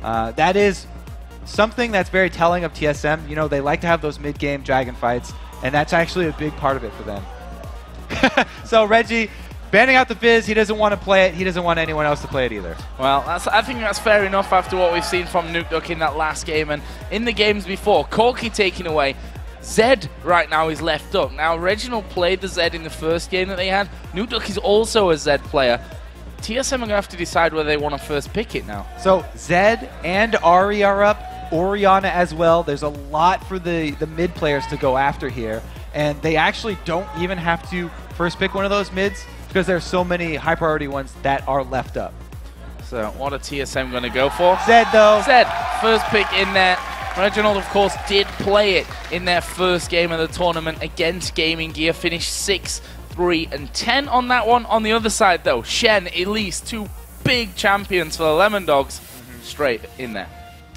That is something that's very telling of TSM. You know, they like to have those mid-game dragon fights, and that's actually a big part of it for them. So Reggie, banning out the Fizz, he doesn't want to play it. He doesn't want anyone else to play it either. Well, I think that's fair enough after what we've seen from Nukeduck in that last game and in the games before. Corki taken away. Zed right now is left up. Now, Reginald played the Zed in the first game that they had. Nukeduck is also a Zed player. TSM are going to have to decide whether they want to first pick it now. So Zed and Ahri are up. Orianna as well. There's a lot for the mid players to go after here. And they actually don't even have to first pick one of those mids because there's so many high priority ones that are left up. So what are TSM going to go for? Zed though. Zed, first pick in there. Reginald, of course, did play it in their first game of the tournament against Gaming Gear. Finished 6, 3, and 10 on that one. On the other side, though, Shen, Elise, 2 big champions for the Lemondogs, straight in there.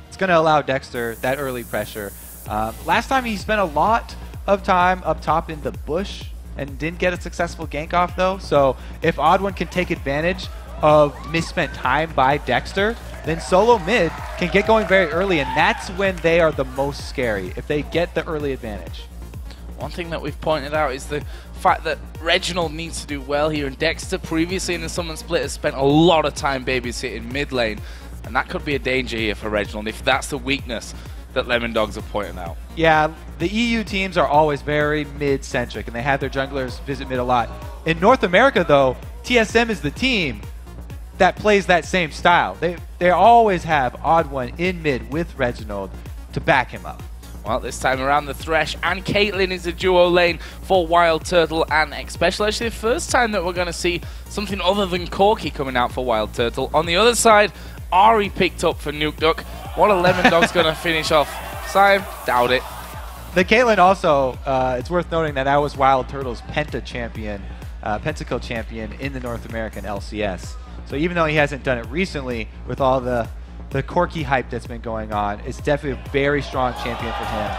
It's going to allow Dexter that early pressure. Last time he spent a lot of time up top in the bush and didn't get a successful gank off, though. So if OddOne can take advantage of misspent time by Dexter, then solo mid can get going very early, and that's when they are the most scary, if they get the early advantage. One thing that we've pointed out is the fact that Reginald needs to do well here, and Dexter previously in the Summon Split has spent a lot of time babysitting mid lane, and that could be a danger here for Reginald if that's the weakness that Lemondogs are pointing out. Yeah, the EU teams are always very mid-centric, and they have their junglers visit mid a lot. In North America, though, TSM is the team that plays that same style. They always have OddOne in mid with Reginald to back him up. Well, this time around, the Thresh and Caitlyn is a duo lane for WildTurtle and Xpecial. Actually, the first time that we're going to see something other than Corki coming out for WildTurtle. On the other side, Ahri picked up for Nukeduck. What are Lemondogs going to finish off? Simon, doubt it. The Caitlyn also, it's worth noting that was WildTurtle's pentakill champion in the North American LCS. So even though he hasn't done it recently, with all the Corki hype that's been going on, it's definitely a very strong champion for him.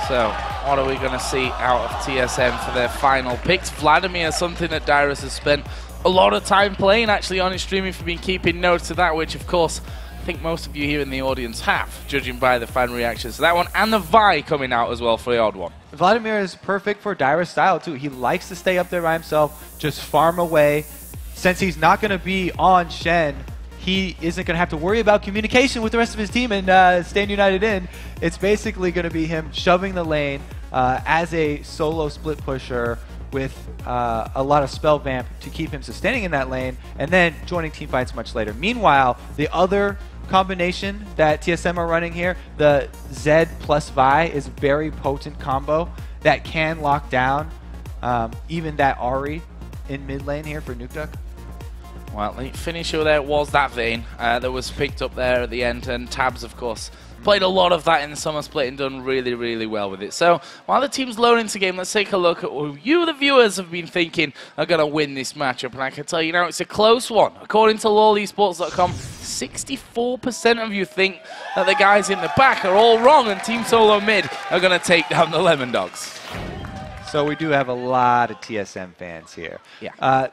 So what are we going to see out of TSM for their final picks? Vladimir, something that Dyrus has spent a lot of time playing actually on his stream, if you've been keeping notes of that, which of course I think most of you here in the audience have, judging by the fan reactions to that one, and the Vi coming out as well for TheOddOne. Vladimir is perfect for Dyrus style too. He likes to stay up there by himself, just farm away. Since he's not going to be on Shen, he isn't going to have to worry about communication with the rest of his team and staying united in. It's basically going to be him shoving the lane as a solo split pusher with a lot of spell vamp to keep him sustaining in that lane, and then joining team fights much later. Meanwhile, the other combination that TSM are running here, the Zed plus Vi, is a very potent combo that can lock down even that Ahri in mid lane here for Nukeduck. Well, the finisher there was that Vayne that was picked up there at the end, and Tabzz, of course, played a lot of that in the Summer Split and done really, really well with it. So, while the team's loading into game, let's take a look at who you, the viewers, have been thinking are going to win this matchup. And I can tell you now, it's a close one. According to LOLesports.com, 64% of you think that the guys in the back are all wrong, and Team Solo Mid are going to take down the Lemondogs. So we do have a lot of TSM fans here. Yeah.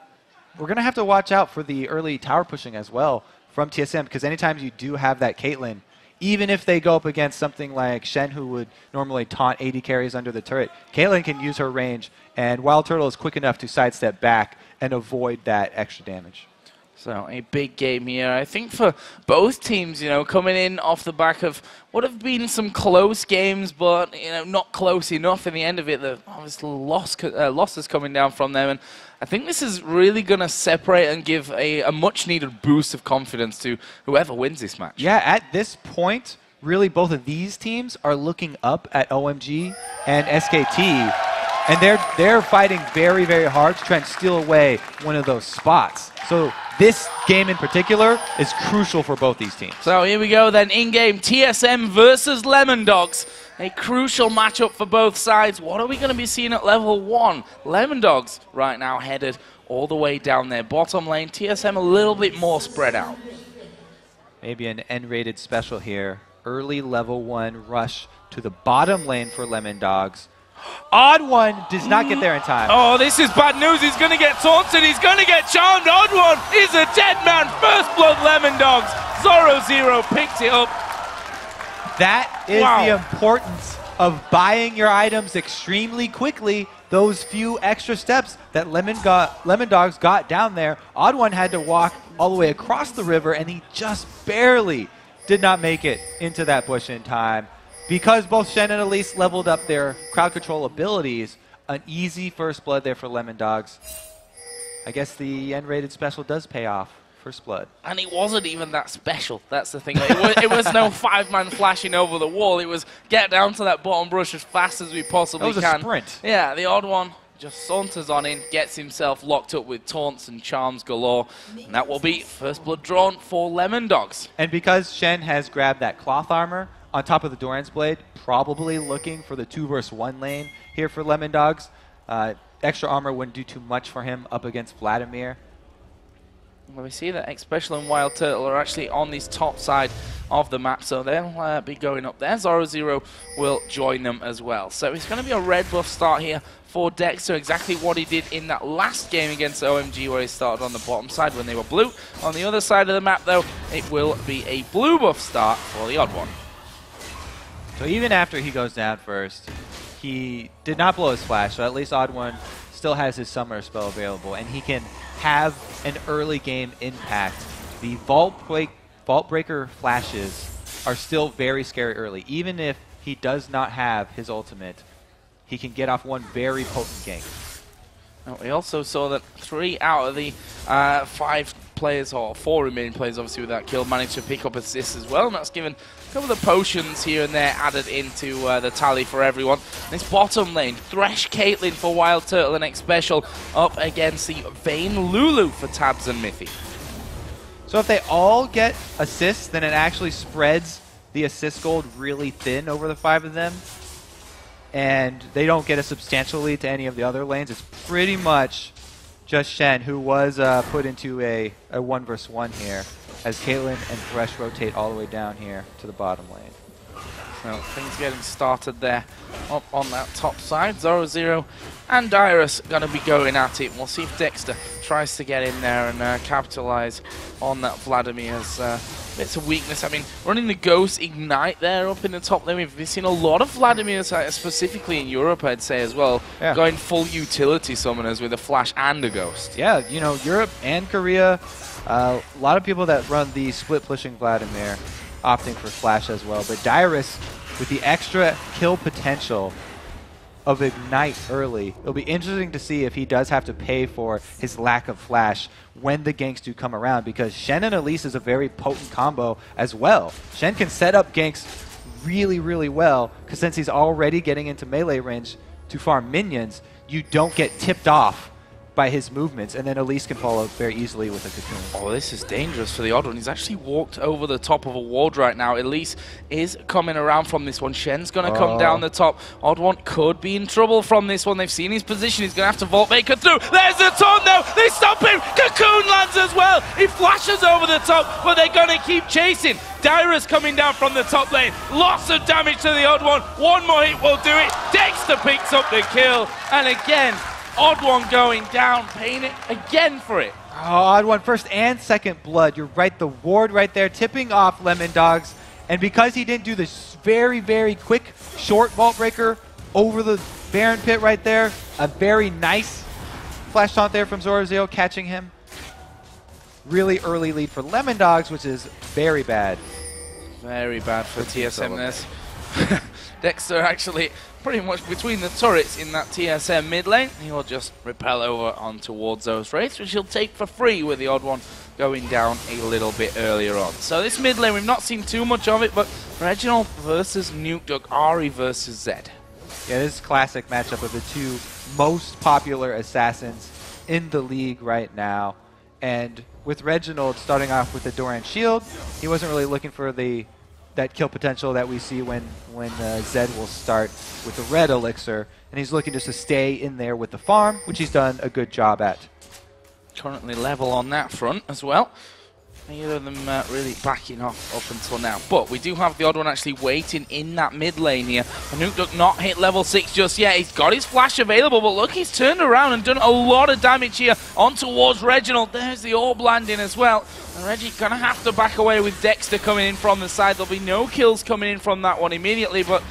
We're going to have to watch out for the early tower pushing as well from TSM, because anytime you do have that Caitlyn, even if they go up against something like Shen, who would normally taunt 80 carries under the turret, Caitlyn can use her range, and WildTurtle is quick enough to sidestep back and avoid that extra damage. So a big game here, I think, for both teams, you know, coming in off the back of what have been some close games, but, you know, not close enough in the end of it. The obviously losses coming down from them, and I think this is really going to separate and give a much-needed boost of confidence to whoever wins this match. Yeah, at this point, really both of these teams are looking up at OMG and SKT, and they're fighting very, very hard to try and steal away one of those spots. So this game in particular is crucial for both these teams. So here we go then, in-game TSM versus Lemondogs. A crucial matchup for both sides. What are we going to be seeing at level 1? Lemondogs right now headed all the way down their bottom lane. TSM a little bit more spread out. Maybe an N-rated special here. Early level 1 rush to the bottom lane for Lemondogs. OddOne does not get there in time. Oh, this is bad news. He's going to get taunted. He's going to get charmed. OddOne is a dead man. First blood Lemondogs. Zorozero picked it up. That is the importance of buying your items extremely quickly. Those few extra steps that Lemondogs got down there. OddOne had to walk all the way across the river, and he just barely did not make it into that bush in time. Because both Shen and Elise leveled up their crowd control abilities, an easy first blood there for Lemondogs. I guess the end-rated special does pay off. First blood. And it wasn't even that special. That's the thing. It was no 5-man flashing over the wall. It was get down to that bottom brush as fast as we possibly can. That was a sprint. Yeah, the OddOne just saunters on in, gets himself locked up with taunts and charms galore. And that will be first blood drawn for Lemondogs. And because Shen has grabbed that cloth armor on top of the Doran's Blade, probably looking for the 2-versus-1 lane here for Lemondogs. Extra armor wouldn't do too much for him up against Vladimir. Well, we see that Xpecial and WildTurtle are actually on this top side of the map, so they'll be going up there. Zorozero will join them as well. So it's going to be a red buff start here for Dexter, exactly what he did in that last game against OMG, where he started on the bottom side when they were blue. On the other side of the map, though, it will be a blue buff start for the OddOne. So even after he goes down first, he did not blow his flash, so at least OddOne still has his summer spell available, and he can have an early game impact. The Vault Breaker flashes are still very scary early. Even if he does not have his ultimate, he can get off one very potent gank. Now, we also saw that 3 out of the 5 players, or 4 remaining players obviously with that kill, managed to pick up assists as well, and that's given a couple of potions here and there added into the tally for everyone. This bottom lane, Thresh, Caitlyn for WildTurtle and Xpecial up against the Vayne LuLu for Tabzz and Mithy. So if they all get assists, then it actually spreads the assist gold really thin over the 5 of them, and they don't get a substantial lead to any of the other lanes. It's pretty much just Shen, who was put into a 1-versus-1 here, as Caitlyn and Thresh rotate all the way down here to the bottom lane. So things getting started there up on that top side. Zorozero and Dyrus going to be going at it. We'll see if Dexter tries to get in there and capitalize on that Vladimir's bits of weakness. I mean, running the Ghost Ignite there up in the top lane. We've seen a lot of Vladimir's, specifically in Europe, I'd say as well, going full utility summoners with a Flash and a Ghost. Yeah, you know, Europe and Korea, a lot of people that run the split pushing Vladimir opting for Flash as well. But Dyrus, with the extra kill potential of Ignite early, it'll be interesting to see if he does have to pay for his lack of Flash when the ganks do come around, because Shen and Elise is a very potent combo as well. Shen can set up ganks really, really well, because since he's already getting into melee range to farm minions, you don't get tipped off by his movements, and then Elise can follow very easily with a cocoon. Oh, this is dangerous for the OddOne. He's actually walked over the top of a ward right now. Elise is coming around from this one. Shen's going to come down the top. OddOne could be in trouble from this one. They've seen his position. He's going to have to Vault Maker through. There's the taunt though. They stop him. Cocoon lands as well. He flashes over the top, but they're going to keep chasing. Dyrus coming down from the top lane. Lots of damage to the OddOne. One more hit will do it. Dexter picks up the kill. And again, OddOne going down, paying it again for it. Oh, OddOne first and second blood. You're right, the ward right there, tipping off Lemondogs. And because he didn't do this very, very quick, short Vault Breaker over the Baron Pit right there, a very nice flash taunt there from Zorozero, catching him. Really early lead for Lemondogs, which is very bad. Very bad for TSM this. Dexter actually pretty much between the turrets in that TSM mid lane. He'll just repel over on towards those wraiths, which he'll take for free with the OddOne going down a little bit earlier on. So this mid lane, we've not seen too much of it, but Reginald versus Nukeduck, Ahri versus Zed. Yeah, this is a classic matchup of the two most popular assassins in the league right now. And with Reginald starting off with the Doran Shield, he wasn't really looking for that kill potential that we see when Zed will start with the red elixir, and he's looking just to stay in there with the farm, which he's done a good job at. Currently level on that front as well. Neither of them really backing off up until now. But we do have the odd one actually waiting in that mid lane here. And Nukeduck not hit level 6 just yet. He's got his flash available, but look, he's turned around and done a lot of damage here on towards Reginald. There's the orb landing as well. And Reggie gonna have to back away with Dexter coming in from the side. There'll be no kills coming in from that one immediately, but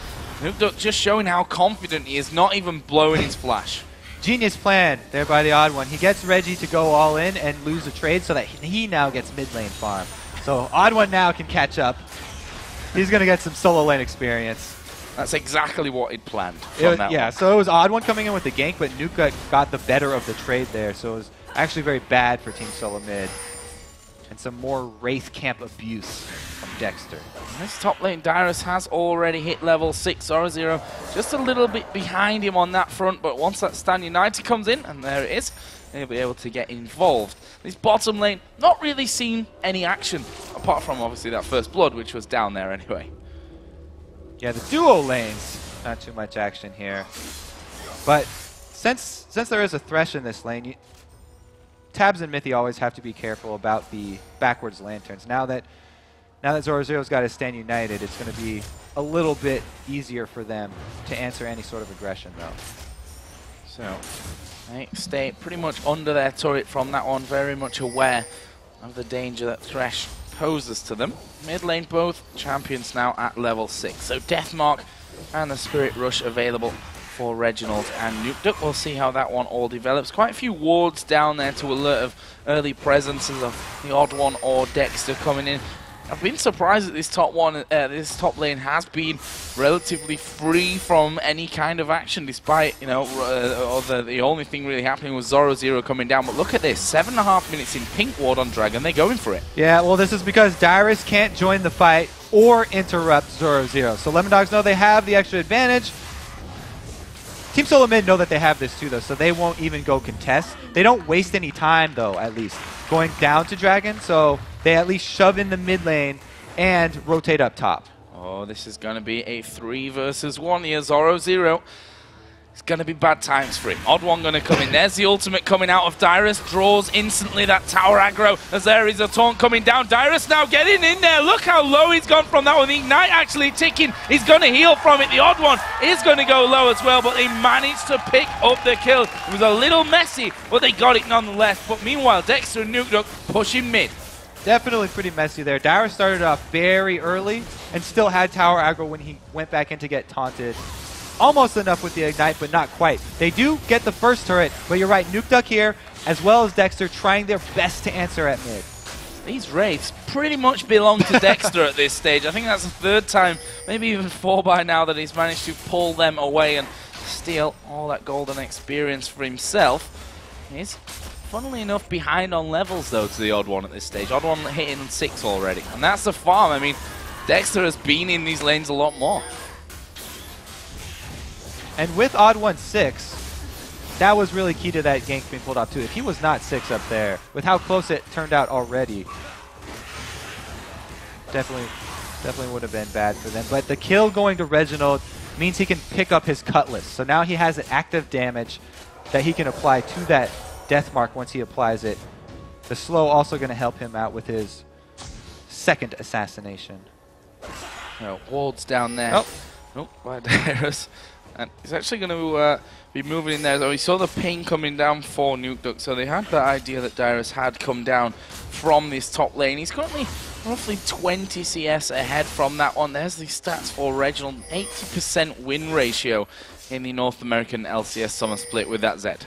Nukeduck just showing how confident he is, not even blowing his flash. Genius plan there by the odd one. He gets Reggie to go all in and lose the trade so that he now gets mid lane farm. So odd one now can catch up. He's going to get some solo lane experience. That's exactly what he'd planned from that one. So it was odd one coming in with the gank, but Nukeduck got the better of the trade there. So it was actually very bad for Team Solomid. And some more Wraith Camp abuse from Dexter. This top lane, Dyrus has already hit level 6. Zorozero just a little bit behind him on that front, but once that Stand United comes in, and there it is, they'll be able to get involved. This bottom lane, not really seen any action, apart from obviously that first blood, which was down there anyway. Yeah, the duo lanes, not too much action here. But since there is a Thresh in this lane, Tabzz and Mithy always have to be careful about the backwards lanterns. Now that Zorozero's got his Stand United, it's going to be a little bit easier for them to answer any sort of aggression, though. So they stay pretty much under their turret from that one, very much aware of the danger that Thresh poses to them. Mid lane, both champions now at level 6. So Deathmark and the Spirit Rush available for Reginald and Nukeduck. We'll see how that one all develops. Quite a few wards down there to alert of early presences of the odd one or Dexter coming in. I've been surprised that this this top lane has been relatively free from any kind of action, despite, you know, the only thing really happening was Zorozero coming down. But look at this, 7.5 minutes in pink ward on Dragon. They're going for it. Yeah, well, this is because Dyrus can't join the fight or interrupt Zorozero. So Lemondogs know they have the extra advantage. Team Solomid know that they have this too, though, so they won't even go contest. They don't waste any time, though, at least, going down to Dragon, so they at least shove in the mid lane and rotate up top. Oh, this is going to be a 3 versus 1 here. Zorozero. It's going to be bad times for him. Odd one going to come in. There's the ultimate coming out of Dyrus. Draws instantly that tower aggro as there is a taunt coming down. Dyrus now getting in there. Look how low he's gone from that one. The Ignite actually ticking. He's going to heal from it. The odd one is going to go low as well, but they managed to pick up the kill. It was a little messy, but they got it nonetheless. But meanwhile, Dexter and Nukeduck pushing mid. Definitely pretty messy there. Dyrus started off very early and still had tower aggro when he went back in to get taunted. Almost enough with the Ignite, but not quite. They do get the first turret, but you're right, Nukeduck here, as well as Dexter, trying their best to answer at mid. These Wraiths pretty much belong to Dexter at this stage. I think that's the 3rd time, maybe even 4 by now, that he's managed to pull them away and steal all that golden experience for himself. He's, funnily enough, behind on levels, though, to the odd one at this stage. Odd one hitting 6 already. And that's the farm. I mean, Dexter has been in these lanes a lot more. And with odd one 6, that was really key to that gank being pulled off too. If he was not 6 up there, with how close it turned out already, definitely would have been bad for them. But the kill going to Reginald means he can pick up his Cutlass. So now he has an active damage that he can apply to that death mark once he applies it. The slow also going to help him out with his 2nd assassination. Wards down there. Oh. Nope, by Dyrus. And he's actually going to be moving in there. So we saw the ping coming down for Nukeduck. So they had the idea that Dyrus had come down from this top lane. He's currently roughly 20 CS ahead from that one. There's the stats for Reginald. 80% win ratio in the North American LCS Summer Split with that Zed.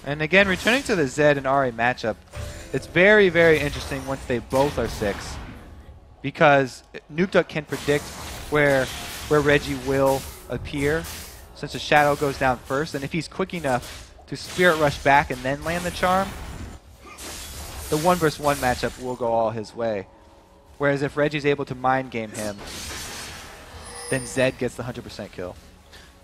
And again, returning to the Zed and Ahri matchup, it's very, very interesting once they both are 6. Because Nukeduck can predict where Reggie will appear, since the shadow goes down first, and if he's quick enough to Spirit Rush back and then land the charm, the 1 versus 1 matchup will go all his way. Whereas if Reggie's able to mind game him, then Zed gets the 100% kill.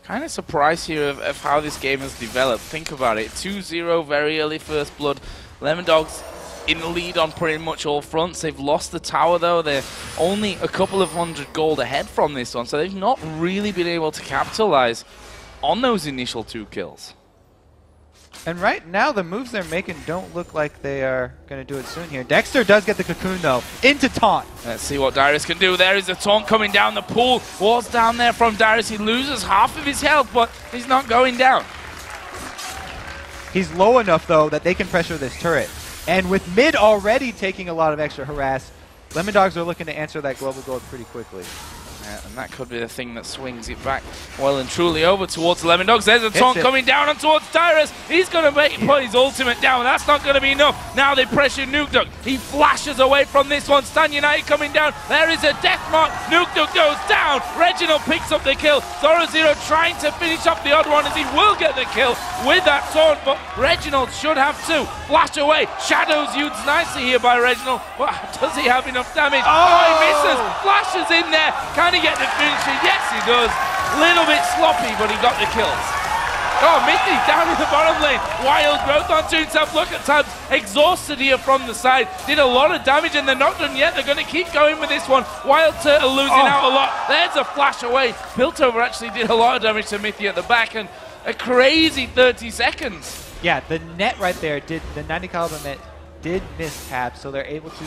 Kind of surprised here of how this game has developed. Think about it, 2-0 very early first blood. Lemondogs in the lead on pretty much all fronts. They've lost the tower though. They're only a couple of 100 gold ahead from this one, so they've not really been able to capitalize on those initial 2 kills. And right now, the moves they're making don't look like they are going to do it soon here. Dexter does get the cocoon, though, into taunt. Let's see what Dyrus can do. There is a taunt coming down the pool. Wall's down there from Dyrus. He loses half of his health, but he's not going down. He's low enough, though, that they can pressure this turret. And with mid already taking a lot of extra harass, Lemondogs are looking to answer that global gold pretty quickly. Yeah, and that could be the thing that swings it back well and truly over towards the Lemondogs. There's a taunt coming down on towards Dyrus. He's going to put his ultimate down. That's not going to be enough. Now they pressure Nukeduck. He flashes away from this one. Stan United coming down. There is a death mark. Nukeduck goes down. Reginald picks up the kill. Zorozero trying to finish up TheOddOne as he will get the kill with that taunt, but Reginald should have two. Flash away. Shadows used nicely here by Reginald. But does he have enough damage? Oh, he misses. Flashes in there. Can he get the finisher? Yes, he does. Little bit sloppy, but he got the kills. Oh, Mithy down in the bottom lane. Wild growth onto himself. Look at Tabzz. Exhausted here from the side. Did a lot of damage and they're not done yet. They're going to keep going with this one. WildTurtle losing out a lot. There's a flash away. Piltover actually did a lot of damage to Mithy at the back and a crazy 30 seconds. Yeah, the net right there, the 90 caliber net did miss Tabzz, so they're able to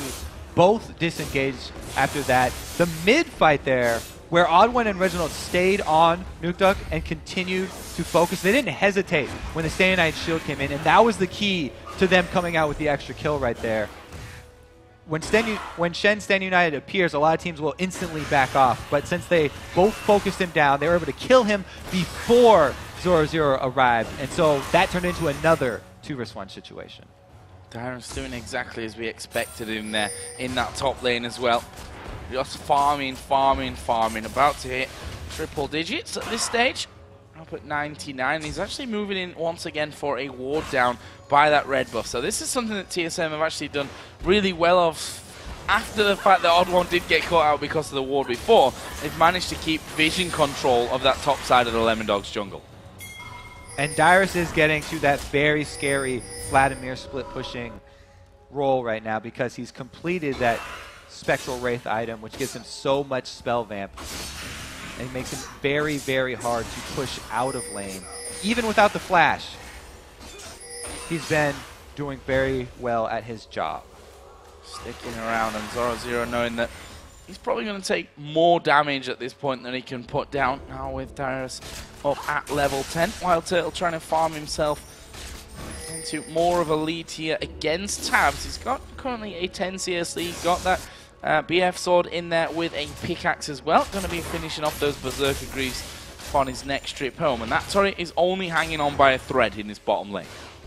both disengage after that. The mid fight there, where TheOddOne and Reginald stayed on Nukeduck and continued to focus. They didn't hesitate when the Stan United shield came in, and that was the key to them coming out with the extra kill right there. When Shen Stan United appears, a lot of teams will instantly back off, but since they both focused him down, they were able to kill him before Zorozero arrived, and so that turned into another 2-1 situation. Dyrus doing exactly as we expected him there in that top lane as well. Just farming. About to hit triple digits at this stage. Up at 99. He's actually moving in once again for a ward down by that red buff. So this is something that TSM have actually done really well of. After the fact that TheOddOne did get caught out because of the ward before, they've managed to keep vision control of that top side of the Lemondogs jungle. And Dyrus is getting to that very scary Vladimir split pushing role right now because he's completed that Spectral Wraith item, which gives him so much spell vamp. And it makes him very, very hard to push out of lane. Even without the flash, he's been doing very well at his job. Sticking around, and Zorozero knowing that he's probably going to take more damage at this point than he can put down. Now with Dyrus up at level 10. WildTurtle trying to farm himself into more of a lead here against Tabzz. He's got currently a 10 CS lead. Got that BF sword in there with a pickaxe as well. Going to be finishing off those Berserker Greaves on his next trip home. And that turret is only hanging on by a thread in his bottom lane.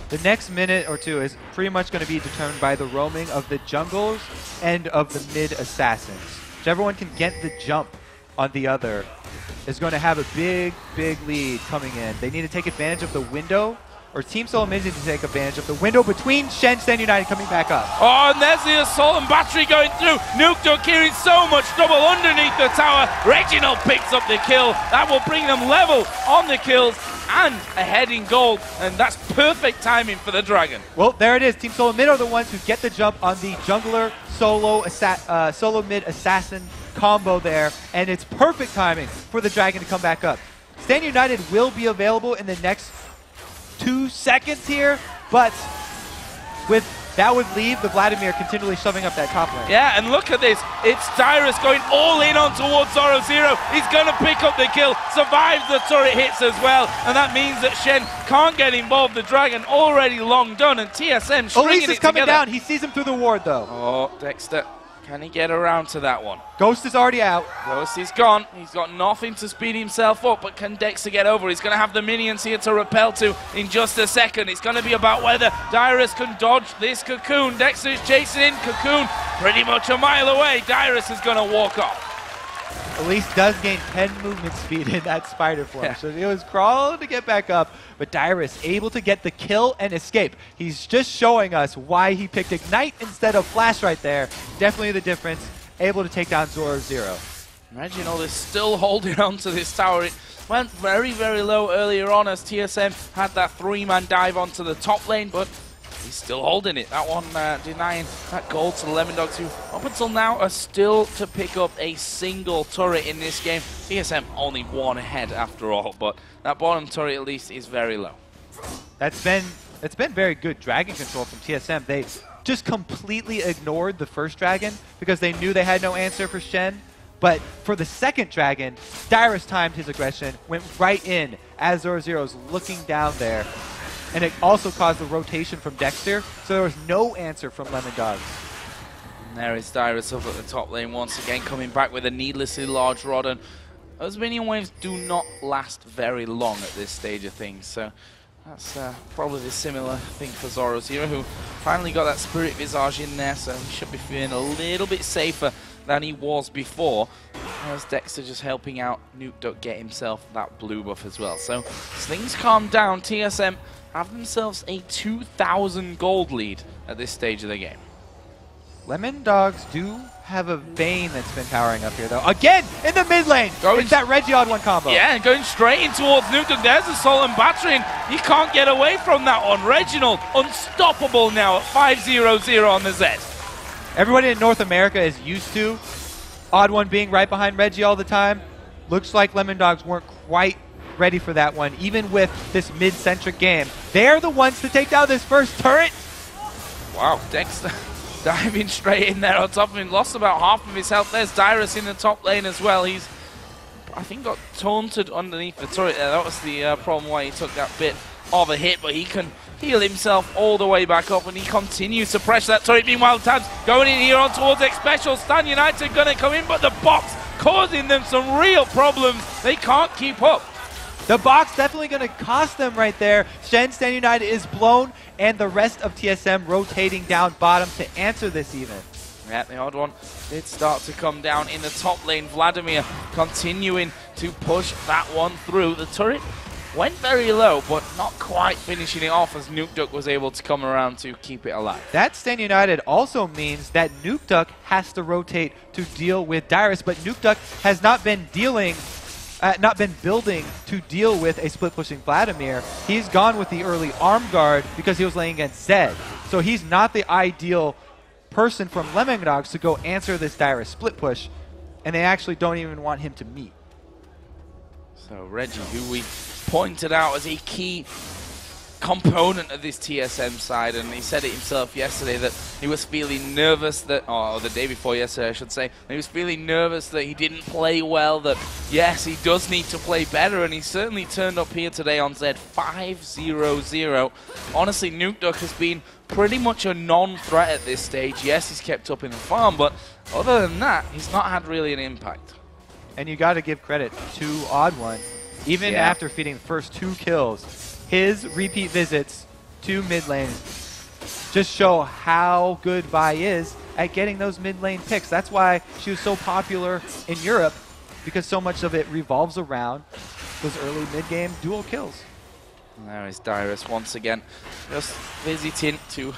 The next minute or two is pretty much going to be determined by the roaming of the jungles and of the mid assassins. Whichever one can get the jump on the other is going to have a big, big lead coming in. They need to take advantage of the window, or Team Solomid needs to take advantage of the window between Shen Stan United coming back up. Oh, and there's the assault and battery going through. Nukeduck carrying so much trouble underneath the tower. Reginald picks up the kill. That will bring them level on the kills and ahead in gold, and that's perfect timing for the Dragon. Well, there it is. Team Solomid are the ones who get the jump on the jungler solo mid assassin combo there, and it's perfect timing for the Dragon to come back up. Stan United will be available in the next 2 seconds here, but that would leave the Vladimir continually shoving up that top lane. Yeah, and look at this. It's Dyrus going all in on towards Zorozero. He's going to pick up the kill, survives the turret hits as well, and that means that Shen can't get involved. The Dragon already long done, and TSM stringing Elise is coming down. He sees him through the ward, though. Oh, Dexter. Can he get around to that one? Ghost is already out. Ghost is gone. He's got nothing to speed himself up, but can Dexter get over? He's going to have the minions here to repel to in just a second. It's going to be about whether Dyrus can dodge this cocoon. Dexter is chasing in. Cocoon pretty much a mile away. Dyrus is going to walk off. Elise does gain 10 movement speed in that spider form. Yeah. So he was crawling to get back up, but Dyrus able to get the kill and escape. He's just showing us why he picked Ignite instead of Flash right there. Definitely the difference. Able to take down Zorozero. Reginald is still holding on to this tower. It went very, very low earlier on as TSM had that 3-man dive onto the top lane, but he's still holding it. That one denying that gold to the Lemondogs, who up until now are still to pick up a single turret in this game. TSM only one ahead after all, but that bottom turret at least is very low. That's been It's been very good dragon control from TSM. They just completely ignored the first dragon because they knew they had no answer for Shen. But for the second dragon, Dyrus timed his aggression, went right in as Zorazero's looking down there. And it also caused the rotation from Dexter, so there was no answer from Lemondogs. And there is Dyrus up at the top lane once again, coming back with a needlessly large rod. And those minion waves do not last very long at this stage of things. So that's probably a similar thing for Zorozero, who finally got that Spirit Visage in there, so he should be feeling a little bit safer than he was before. As Dexter just helping out Nukeduck get himself that blue buff as well. So as things calm down, TSM have themselves a 2,000 gold lead at this stage of the game. Lemondogs do have a Vayne that's been powering up here, though. Again, in the mid lane! It's that Reginald combo. Yeah, and going straight in towards Nukeduck. There's a Solomid battery, and you can't get away from that one. Reginald, unstoppable now at 5-0-0 on the Z. Everybody in North America is used to OddOne being right behind Reggie all the time. Looks like Lemondogs weren't quite ready for that one, even with this mid-centric game. They're the ones to take down this first turret. Wow, Dexter diving straight in there on top of him. Lost about half of his health. There's Dyrus in the top lane as well. He's, I think, got taunted underneath the turret there. That was the problem why he took that bit of a hit, but he can heal himself all the way back up, and he continues to pressure that turret. Meanwhile, Tabzz going in here on towards Xpecial. Stan United going to come in, but the box causing them some real problems. They can't keep up. The box definitely going to cost them right there. Shen, Stan United is blown, and the rest of TSM rotating down bottom to answer this even. Yeah, the OddOne did start to come down in the top lane. Vladimir continuing to push that one through. The turret went very low, but not quite finishing it off as Nukeduck was able to come around to keep it alive. That Stan United also means that Nukeduck has to rotate to deal with Dyrus, but Nukeduck has not been building to deal with a split-pushing Vladimir. He's gone with the early arm guard because he was laying against Zed. So he's not the ideal person from Lemondogs to go answer this Dyrus split push, and they actually don't even want him to meet. So Reggie, who we pointed out as a key component of this TSM side, and he said it himself yesterday that he was feeling nervous that, or the day before yesterday I should say, he was feeling nervous that he didn't play well, that yes, he does need to play better, and he certainly turned up here today on Z 5-0-0. Honestly, Nukeduck has been pretty much a non-threat at this stage. Yes, he's kept up in the farm, but other than that, he's not had really an impact. And you got to give credit to OddOne. Even after feeding the first 2 kills, his repeat visits to mid lane just show how good Vi is at getting those mid lane picks. That's why she was so popular in Europe, because so much of it revolves around those early mid-game dual kills. And there is Dyrus once again, just visiting to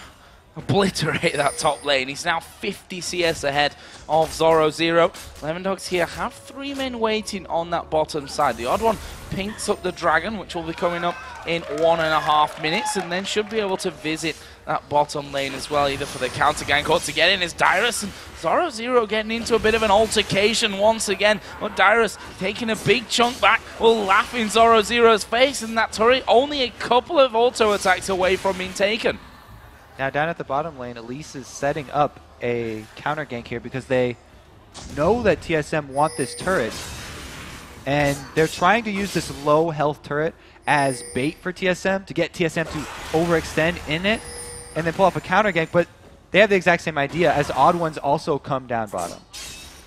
obliterate that top lane. He's now 50 CS ahead of Zorozero. Lemondogs here have 3 men waiting on that bottom side. The OddOne pinks up the dragon, which will be coming up in 1.5 minutes, and then should be able to visit that bottom lane as well, either for the counter gank or to get in. Is Dyrus and Zorozero getting into a bit of an altercation once again, but Dyrus taking a big chunk back will laugh in Zorozero's face, and that turret only a couple of auto attacks away from being taken. Now down at the bottom lane, Elise is setting up a counter gank here because they know that TSM want this turret, and they're trying to use this low health turret as bait for TSM to get TSM to overextend in it and then pull off a counter gank, but they have the exact same idea as OddOne's also come down bottom.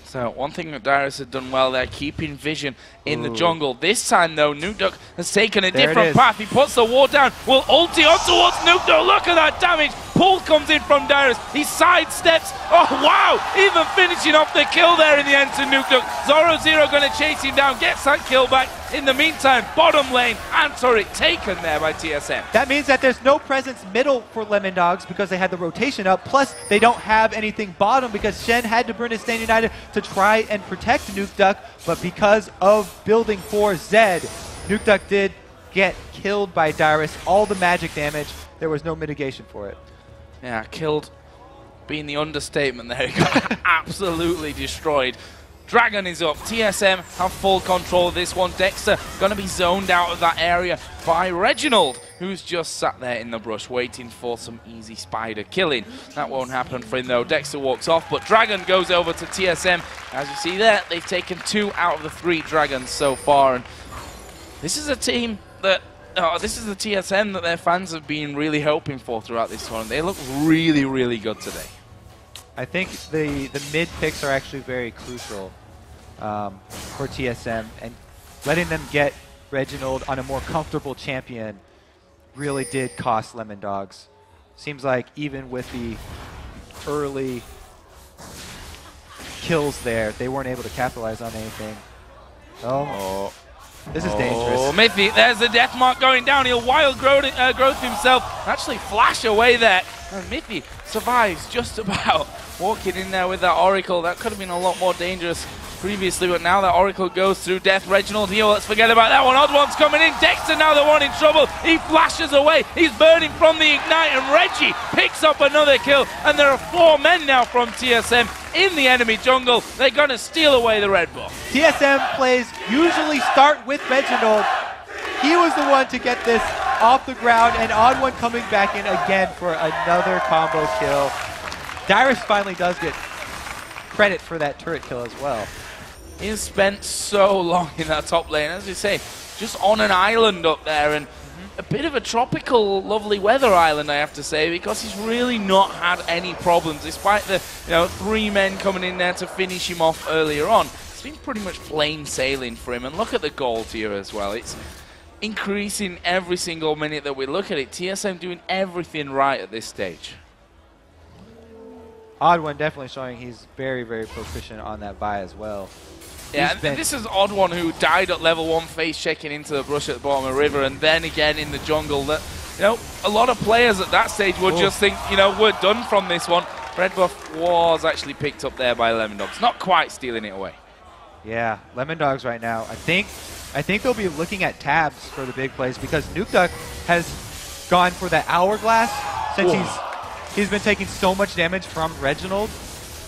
So one thing that Dyrus had done well there, keeping vision in the jungle. This time though, Nukeduck has taken a different path. He puts the ward down, will ulti on towards Nukeduck. Look at that damage. Pull comes in from Dyrus. He sidesteps. Oh wow! Even finishing off the kill there in the end to Nukeduck. Zorozero going to chase him down, gets that kill back. In the meantime, bottom lane and turret taken there by TSM. That means that there's no presence middle for Lemondogs because they had the rotation up. Plus, they don't have anything bottom because Shen had to burn his Stan United to try and protect Nukeduck. But because of building for Zed, Nukeduck did get killed by Dyrus. All the magic damage, there was no mitigation for it. Yeah, killed being the understatement there. He got absolutely destroyed. Dragon is up. TSM have full control of this one. Dexter going to be zoned out of that area by Reginald, who's just sat there in the brush waiting for some easy spider killing. That won't happen for him though. Dexter walks off, but Dragon goes over to TSM. As you see there, they've taken 2 out of the 3 Dragons so far. And this is a team that, this is the TSM that their fans have been really hoping for throughout this tournament. They look really, really good today. I think the mid picks are actually very crucial for TSM, and letting them get Reginald on a more comfortable champion really did cost Lemondogs. Seems like even with the early kills there, they weren't able to capitalize on anything. Oh. This is dangerous. Oh, Mithy, there's the death mark going down. He'll wild growth himself. Actually flash away there. And Mithy survives just about. Walking in there with that Oracle. That could have been a lot more dangerous previously, but now that Oracle goes through death. Reginald here, let's forget about that one. OddOne's coming in. Dexter now the one in trouble. He flashes away. He's burning from the Ignite, and Reggie picks up another kill. And there are 4 men now from TSM in the enemy jungle. They're going to steal away the red buff. TSM plays usually start with Reginald. He was the one to get this off the ground, and OddOne coming back in again for another combo kill. Dyrus finally does get credit for that turret kill as well. He's spent so long in that top lane, as you say, just on an island up there, and a bit of a tropical, lovely weather island, I have to say, because he's really not had any problems, despite the 3 men coming in there to finish him off earlier on. It's been pretty much plain sailing for him, and look at the gold here as well. It's increasing every single minute that we look at it. TSM doing everything right at this stage. OddOne definitely showing he's very, very proficient on that buy as well. Yeah, and this is OddOne who died at level 1 face checking into the brush at the bottom of the river, and then again in the jungle. That, a lot of players at that stage would just think, we're done from this one. Red buff was actually picked up there by Lemondogs. Not quite stealing it away. Yeah, Lemondogs right now. I think they'll be looking at Tabzz for the big plays, because Nukeduck has gone for that hourglass since he's been taking so much damage from Reginald.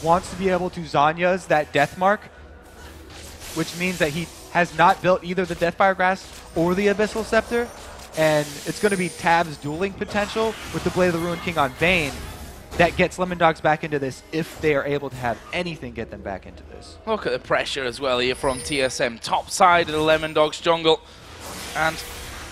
Wants to be able to Zanya's that death mark, which means that he has not built either the Deathfire Grass or the Abyssal Scepter, and it's going to be Tabzz dueling potential with the Blade of the Ruined King on Vayne that gets Lemondogs back into this, if they are able to have anything get them back into this. Look at the pressure as well here from TSM. Top side of the Lemondogs jungle, and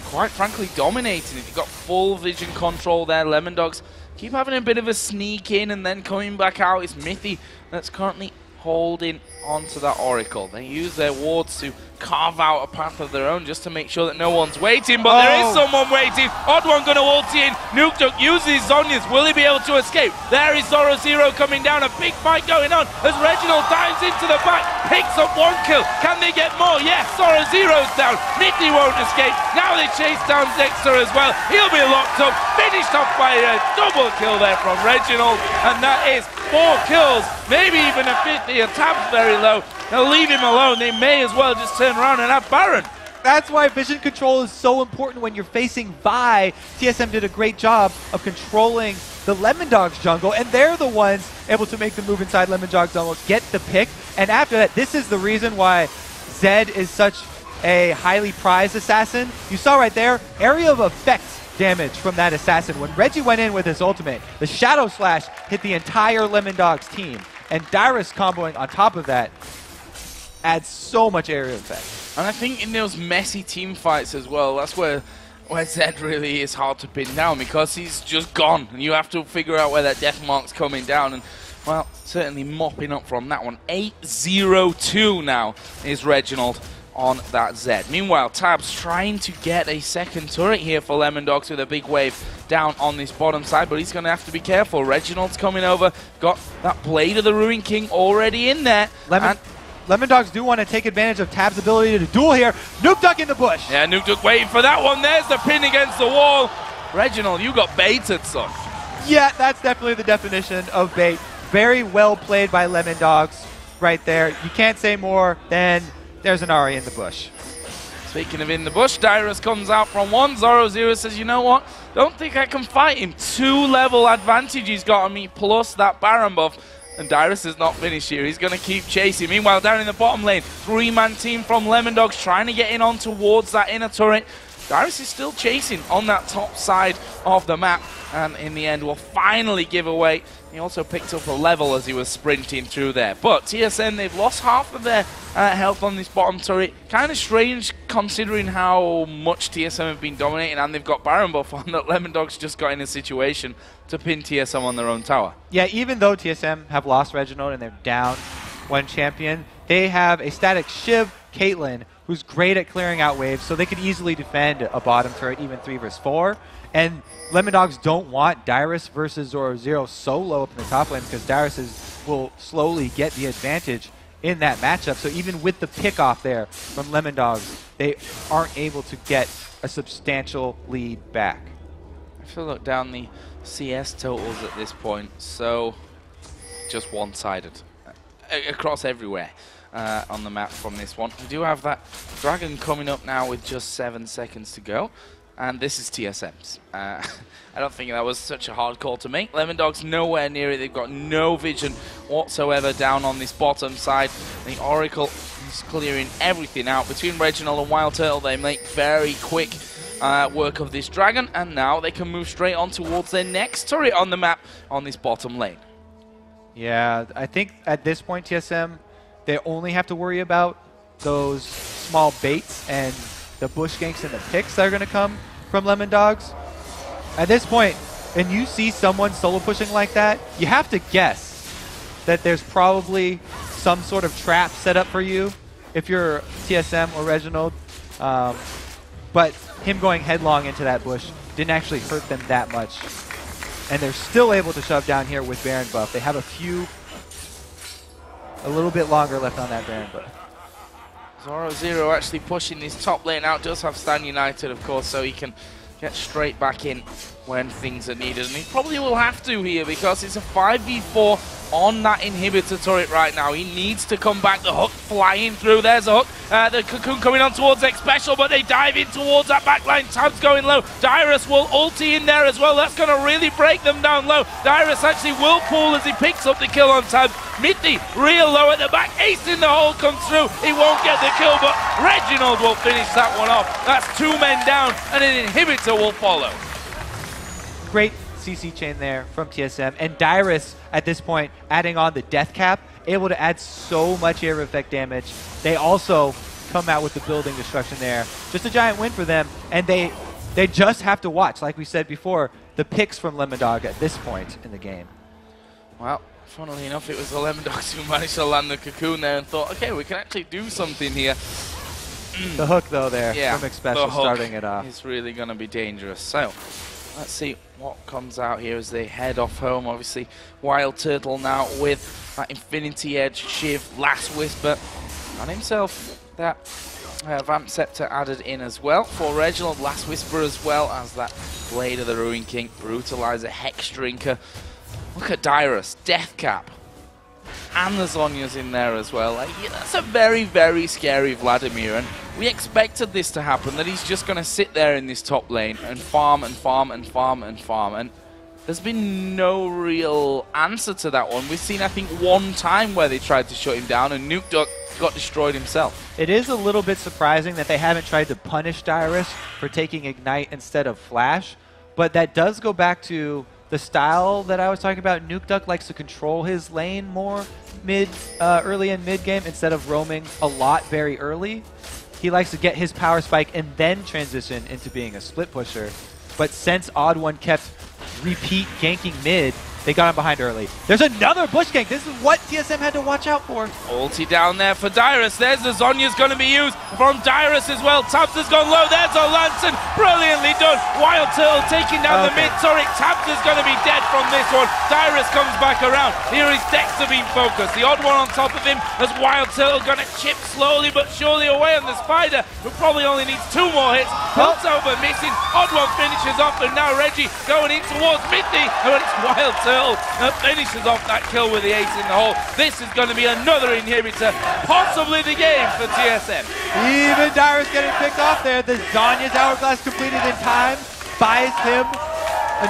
quite frankly dominating it. You've got full vision control there. Lemondogs keep having a bit of a sneak in and then coming back out. It's Mithy that's currently holding onto that Oracle. They use their wards to carve out a path of their own just to make sure that no one's waiting, but there is someone waiting. OddOne going to ulti in. Nukeduck uses Zhonya's. Will he be able to escape? There is Zorozero coming down. A big fight going on as Reginald dives into the back, picks up 1 kill. Can they get more? Yes, Zorozero's down. Mithy won't escape. Now they chase down Dexter as well. He'll be locked up. Finished off by a double kill there from Reginald, and that is 4 kills, maybe even a 50. A Tabzz very low. They'll leave him alone. They may as well just turn around and have Baron. That's why vision control is so important when you're facing Vi. TSM did a great job of controlling the Lemondogs jungle, and they're the ones able to make the move inside Lemondogs jungle, get the pick, and after that, this is the reason why Zed is such a highly prized assassin. You saw right there, area of effect damage from that assassin. When Reggie went in with his ultimate, the Shadow Slash hit the entire Lemondogs team, and Dyrus comboing on top of that adds so much area effect. And I think in those messy team fights as well, that's where Zed really is hard to pin down, because he's just gone, and you have to figure out where that death mark's coming down, and well, certainly mopping up from that one. 8-0-2 now is Reginald on that Zed. Meanwhile, Tabzz trying to get a second turret here for Lemondogs with a big wave down on this bottom side, but he's going to have to be careful. Reginald's coming over, got that Blade of the Ruined King already in there. Lemondogs do want to take advantage of Tabzz' ability to duel here. Nukeduck in the bush. Yeah, Nukeduck waiting for that one. There's the pin against the wall. Reginald, you got baited, son. Yeah, that's definitely the definition of bait. Very well played by Lemondogs right there. You can't say more than there's an Ahri in the bush. Speaking of in the bush, Dyrus comes out from one. Zorozero says, you know what? Don't think I can fight him. 2-level advantage he's got on me, plus that Baron buff. And Dyrus is not finished here. He's going to keep chasing. Meanwhile, down in the bottom lane, 3-man team from Lemondogs trying to get in on towards that inner turret. Dyrus is still chasing on that top side of the map, and in the end will finally give away. He also picked up a level as he was sprinting through there. But TSM, they've lost half of their health on this bottom turret. Kind of strange considering how much TSM have been dominating, and they've got Baron buff on that. Lemondogs just got in a situation to pin TSM on their own tower. Yeah, even though TSM have lost Reginald and they're down one champion, they have a static Shiv, Caitlyn, who's great at clearing out waves, so they could easily defend a bottom turret, even 3 versus 4. And Lemondogs don't want Dyrus versus Zorozero solo up in the top lane because Dyrus will slowly get the advantage in that matchup. So even with the pick off there from Lemondogs, they aren't able to get a substantial lead back. I have to look down the CS totals at this point, so just one-sided across everywhere. On the map from this one. We do have that dragon coming up now with just 7 seconds to go, and this is TSM's. I don't think that was such a hard call to make. Lemondogs nowhere near it. They've got no vision whatsoever down on this bottom side. The Oracle is clearing everything out. Between Reginald and WildTurtle, they make very quick work of this dragon, and now they can move straight on towards their next turret on the map on this bottom lane. Yeah, I think at this point TSM, they only have to worry about those small baits and the bush ganks and the picks that are going to come from Lemondogs. At this point, and you see someone solo pushing like that, you have to guess that there's probably some sort of trap set up for you if you're TSM or Reginald. But him going headlong into that bush didn't actually hurt them that much. And they're still able to shove down here with Baron buff. They have a little bit longer left on that Baron buff. Zorozero actually pushing this top lane out. Does have Stan United, of course, so he can get straight back in when things are needed. And he probably will have to here because it's a 5v4 on that inhibitor turret right now. He needs to come back. The hook flying through. There's a hook. The cocoon coming on towards Xpecial, but they dive in towards that backline. Tabzz going low. Dyrus will ulti in there as well. That's going to really break them down low. Dyrus actually will pull as he picks up the kill on Tabzz. Mithy real low at the back. Ace in the hole comes through. He won't get the kill, but Reginald will finish that one off. That's 2 men down, and an inhibitor will follow. Great CC chain there from TSM, and Dyrus at this point adding on the death cap, able to add so much area effect damage. They also come out with the building destruction there. Just a giant win for them, and they just have to watch, like we said before, the picks from Lemondog at this point in the game. Well, funnily enough, it was the Lemondogs who managed to land the cocoon there and thought, okay, we can actually do something here. The hook, though, there from Xpecial starting it off. It's really going to be dangerous. So, let's see what comes out here as they head off home. Obviously, WildTurtle now with that Infinity Edge, Shiv, Last Whisper, and himself that Vamp Scepter added in as well. For Reginald, Last Whisper as well as that Blade of the Ruin King, Brutalizer, Hex Drinker. Look at Dyrus, Death Cap, and the Zhonya's in there as well. Like, yeah, that's a very, very scary Vladimir, and we expected this to happen, that he's just going to sit there in this top lane and farm and farm and farm and farm, and there's been no real answer to that one. We've seen, I think, one time where they tried to shut him down, and Nukeduck got destroyed himself. It is a little bit surprising that they haven't tried to punish Dyrus for taking Ignite instead of Flash, but that does go back to the style that I was talking about. Nukeduck likes to control his lane more early in mid game instead of roaming a lot very early. He likes to get his power spike and then transition into being a split pusher. But since TheOddOne kept repeat ganking mid, they got him behind early. There's another bush gank. This is what TSM had to watch out for. Ulti down there for Dyrus. There's the Zhonya's going to be used from Dyrus as well. Tabzz has gone low. There's a Lantern. Brilliantly done. WildTurtle taking down the mid turret. Tabzz is going to be dead from this one. Dyrus comes back around. Here is Dexter being focused. TheOddOne on top of him as WildTurtle going to chip slowly but surely away on the Spider, who probably only needs 2 more hits. Hilts over, missing. TheOddOne finishes off, and now Reggie going in towards Mithy, and it's WildTurtle finishes off that kill with the ace in the hole. This is going to be another inhibitor, possibly the game for TSM. Even Dyrus getting picked off there. The Zhonya's Hourglass completed in time buys him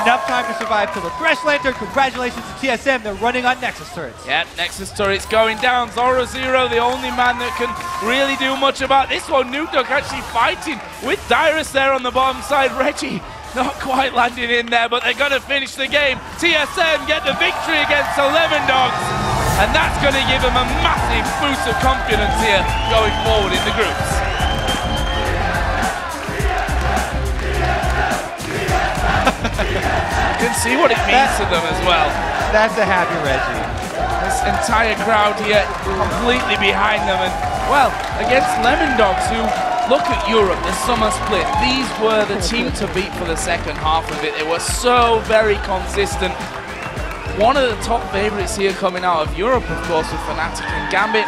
enough time to survive till the Thresh Lantern. Congratulations to TSM. They're running on Nexus turrets. Yeah, Nexus turrets going down. Zorozero, the only man that can really do much about this one. Nukeduck actually fighting with Dyrus there on the bottom side. Reggie not quite landing in there, but they're going to finish the game. TSM get the victory against the Lemondogs, and that's going to give them a massive boost of confidence here going forward in the groups. You can see what it means to them as well. That's a happy Reggie. This entire crowd here completely behind them, and well, against Lemondogs, who look at Europe, the summer split. These were the team to beat for the second half of it. They were so very consistent. One of the top favorites here coming out of Europe, of course, with Fnatic and Gambit.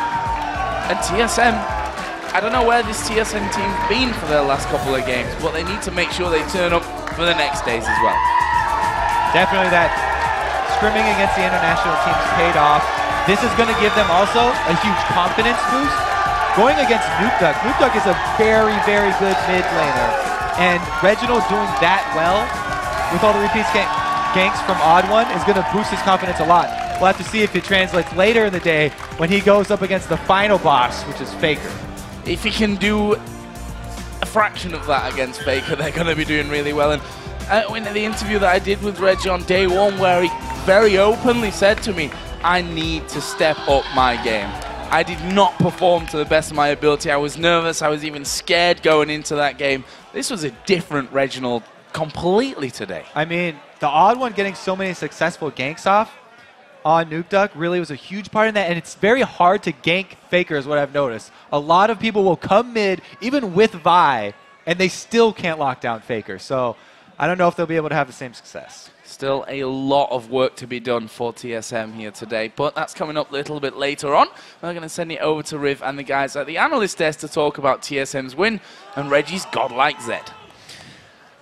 And TSM, I don't know where this TSM team's been for their last couple of games, but they need to make sure they turn up for the next days as well. Definitely that scrimming against the international teams paid off. This is going to give them also a huge confidence boost. Going against Nukeduck, Nukeduck is a very, very good mid laner. And Reginald doing that well with all the repeats ganks from OddOne is going to boost his confidence a lot. We'll have to see if it translates later in the day when he goes up against the final boss, which is Faker. If he can do a fraction of that against Faker, they're going to be doing really well. And in the interview that I did with Reggie on day one, where he very openly said to me, I need to step up my game. I did not perform to the best of my ability. I was nervous. I was even scared going into that game. This was a different Reginald completely today. I mean, the OddOne getting so many successful ganks off on Nukeduck really was a huge part in that, and it's very hard to gank Faker is what I've noticed. A lot of people will come mid, even with Vi, and they still can't lock down Faker. So I don't know if they'll be able to have the same success. Still a lot of work to be done for TSM here today, but that's coming up a little bit later on. We're going to send it over to Riv and the guys at the analyst desk to talk about TSM's win and Reggie's godlike Zed.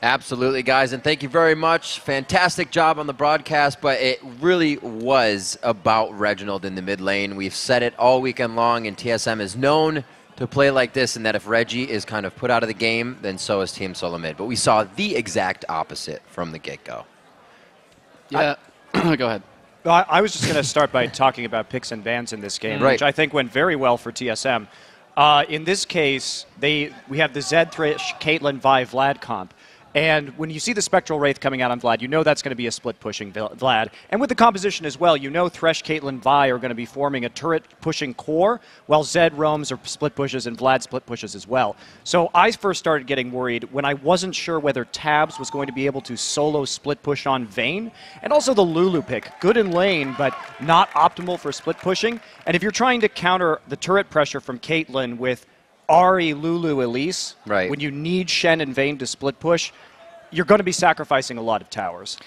Absolutely, guys, and thank you very much. Fantastic job on the broadcast, but it really was about Reginald in the mid lane. We've said it all weekend long, and TSM is known to play like this, and that if Reggie is kind of put out of the game, then so is Team Solomid. But we saw the exact opposite from the get-go. Yeah, go ahead. Well, I was just going to start by talking about picks and bans in this game, which I think went very well for TSM. In this case, we have the Zed, Thresh, Caitlyn, Vi, Vlad comp. And when you see the Spectral Wraith coming out on Vlad, you know that's going to be a split-pushing Vlad. And with the composition as well, you know Thresh, Caitlyn, Vi are going to be forming a turret-pushing core, while Zed roams or split-pushes and Vlad split-pushes as well. So I first started getting worried when I wasn't sure whether Tabzz was going to be able to solo split-push on Vayne. And also the LuLu pick. Good in lane, but not optimal for split-pushing. And if you're trying to counter the turret pressure from Caitlyn with Ahri, LuLu, Elise, when you need Shen and Vayne to split push, you're going to be sacrificing a lot of towers.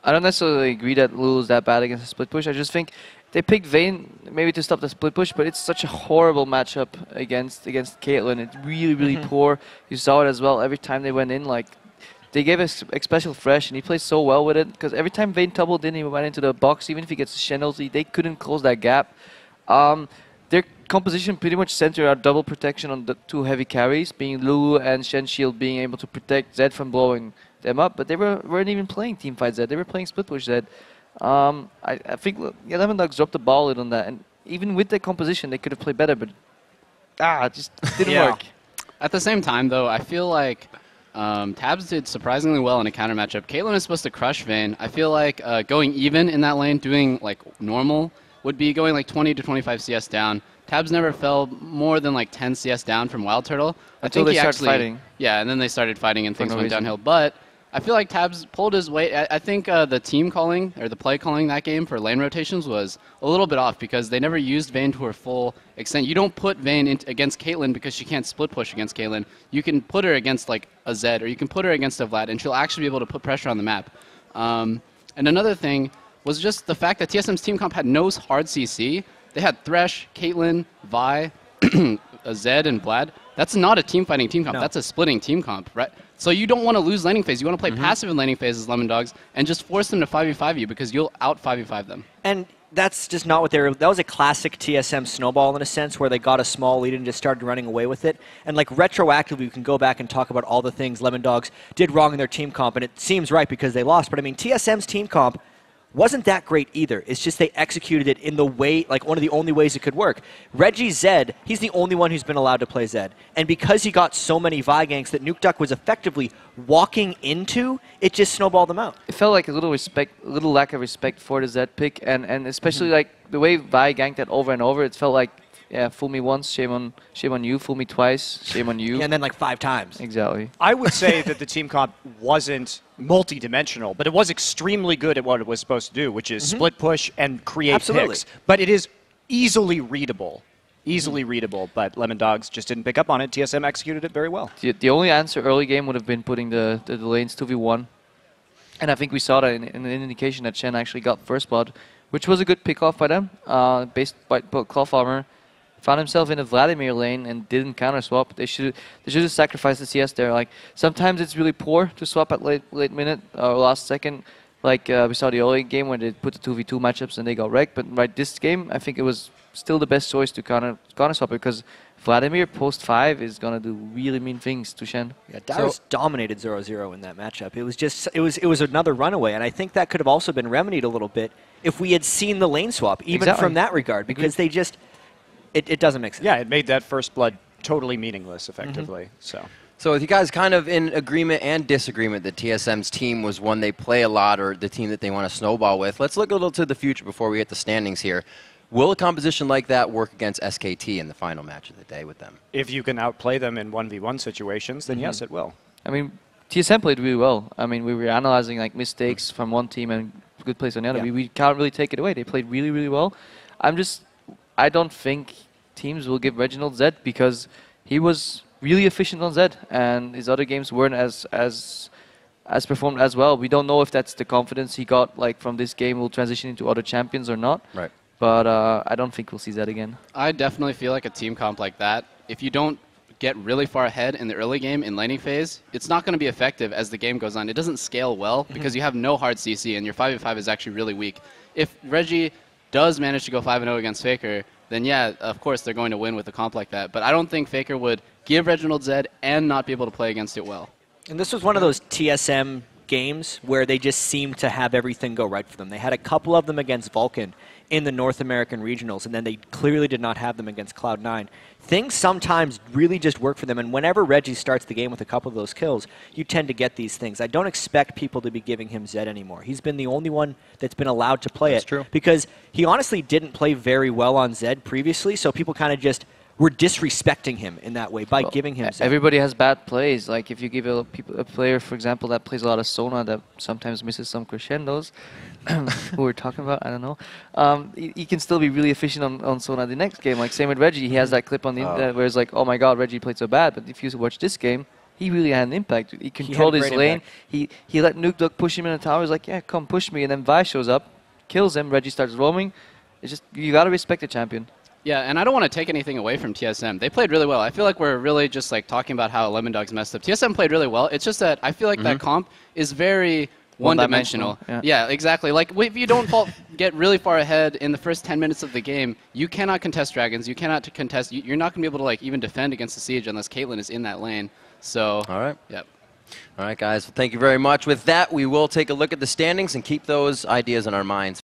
I don't necessarily agree that LuLu is that bad against a split push. I just think they picked Vayne maybe to stop the split push, but it's such a horrible matchup against Caitlyn. It's really, really poor. You saw it as well every time they went in. Like, they gave us Xpecial Thresh, and he plays so well with it, because every time Vayne tumbled in, he went into the box. Even if he gets a Shen ulti, they couldn't close that gap. Their composition pretty much centered our double protection on the two heavy carries, being LuLu and Shen Shield being able to protect Zed from blowing them up, but they weren't even playing teamfight Zed. They were playing split push Zed. I think Lemondogs dropped the ball on that, and even with that composition, they could have played better, but it just didn't work. At the same time, though, I feel like Tabzz did surprisingly well in a counter matchup. Caitlyn is supposed to crush Vayne. I feel like going even in that lane, doing like normal, would be going like 20 to 25 CS down. Tabzz never fell more than like 10 CS down from WildTurtle. Until they started fighting. Yeah, and then they started fighting and things went downhill. But I feel like Tabzz pulled his weight. I think the team calling, or the play calling that game for lane rotations was a little bit off, because they never used Vayne to her full extent. You don't put Vayne against Caitlyn because she can't split push against Caitlyn. You can put her against like a Zed, or you can put her against a Vlad, and she'll actually be able to put pressure on the map. And another thing was just the fact that TSM's team comp had no hard CC. They had Thresh, Caitlyn, Vi, Zed, and Vlad. That's not a team fighting team comp. No. That's a splitting team comp, right? So you don't want to lose laning phase. You want to play passive in laning phase as Lemondogs and just force them to 5v5 you, because you'll out 5v5 them. And that's just not what they were. That was a classic TSM snowball in a sense, where they got a small lead and just started running away with it. And like retroactively, we can go back and talk about all the things Lemondogs did wrong in their team comp, and it seems right because they lost. But I mean, TSM's team comp wasn't that great either. It's just they executed it in the way, like one of the only ways it could work. Reggie Zed, he's the only one who's been allowed to play Zed. And because he got so many Vi ganks that Nukeduck was effectively walking into, it just snowballed them out. It felt like a little lack of respect for the Zed pick, and especially like the way Vi ganked that over and over, it felt like, yeah, fool me once, shame on you, fool me twice, shame on you. Yeah, and then like 5 times. Exactly. I would say that the team comp wasn't multi-dimensional, but it was extremely good at what it was supposed to do, which is split push and create picks. But it is easily readable. But Lemondogs just didn't pick up on it. TSM executed it very well. The only answer early game would have been putting the lanes 2v1. And I think we saw that in an indication that Shen actually got first blood, which was a good pick off by them, based by cloth armor. Found himself in the Vladimir lane and didn't counter swap. They should have sacrificed the CS there. Like sometimes it's really poor to swap at late minute or last second. Like we saw the early game when they put the 2v2 matchups and they got wrecked. But right this game, I think it was still the best choice to counter swap because Vladimir post 5 is gonna do really mean things to Shen. Yeah, Dyrus dominated Zorozero in that matchup. It was just it was another runaway, and I think that could have also been remedied a little bit if we had seen the lane swap, even from that regard, because they just. It doesn't make sense. Yeah, it made that first blood totally meaningless, effectively. So with you guys kind of in agreement and disagreement that TSM's team was one they play a lot or the team that they want to snowball with, let's look a little to the future before we hit the standings here. Will a composition like that work against SKT in the final match of the day with them? If you can outplay them in 1v1 situations, then yes, it will. I mean, TSM played really well. I mean, we were analyzing like mistakes from one team and good plays on the other. Yeah. We can't really take it away. They played really, really well. I don't think teams will give Reginald Zed because he was really efficient on Zed and his other games weren't as performed as well. We don't know if that's the confidence he got like from this game will transition into other champions or not. Right. But I don't think we'll see Zed again. I definitely feel like a team comp like that, if you don't get really far ahead in the early game in laning phase, it's not going to be effective as the game goes on. It doesn't scale well because you have no hard CC and your 5v5 is actually really weak. If Reggie does manage to go 5-0 against Faker, then yeah, of course they're going to win with a comp like that. But I don't think Faker would give Reginald Zed and not be able to play against it well. And this was one of those TSM games where they just seemed to have everything go right for them. They had a couple of them against Vulcan in the North American regionals, and then they clearly did not have them against Cloud9. Things sometimes really just work for them, and whenever Reggie starts the game with a couple of those kills, you tend to get these things. I don't expect people to be giving him Zed anymore. He's been the only one that's been allowed to play That's true. because he honestly didn't play very well on Zed previously, so people kind of just were disrespecting him in that way by giving him Zed. Everybody has bad plays. Like if you give a player, for example, that plays a lot of Sona that sometimes misses some crescendos, who we're talking about, I don't know. He can still be really efficient on Sona the next game. Like same with Reggie, he has that clip on the internet where it's like, oh my god, Reggie played so bad. But if you watch this game, he really had an impact. He controlled his lane. He let Nukeduck push him in the tower. He's like, yeah, come push me. And then Vi shows up, kills him. Reggie starts roaming. It's just you gotta respect the champion. Yeah, and I don't want to take anything away from TSM. They played really well. I feel like we're really just like talking about how Lemondogs messed up. TSM played really well. It's just that I feel like that comp is very one-dimensional. Yeah, exactly. Like if you don't get really far ahead in the first 10 minutes of the game, you cannot contest dragons. You cannot contest. You're not going to be able to like even defend against the siege unless Caitlyn is in that lane. So. All right. Yep. All right, guys. Well, thank you very much. With that, we will take a look at the standings and keep those ideas in our minds.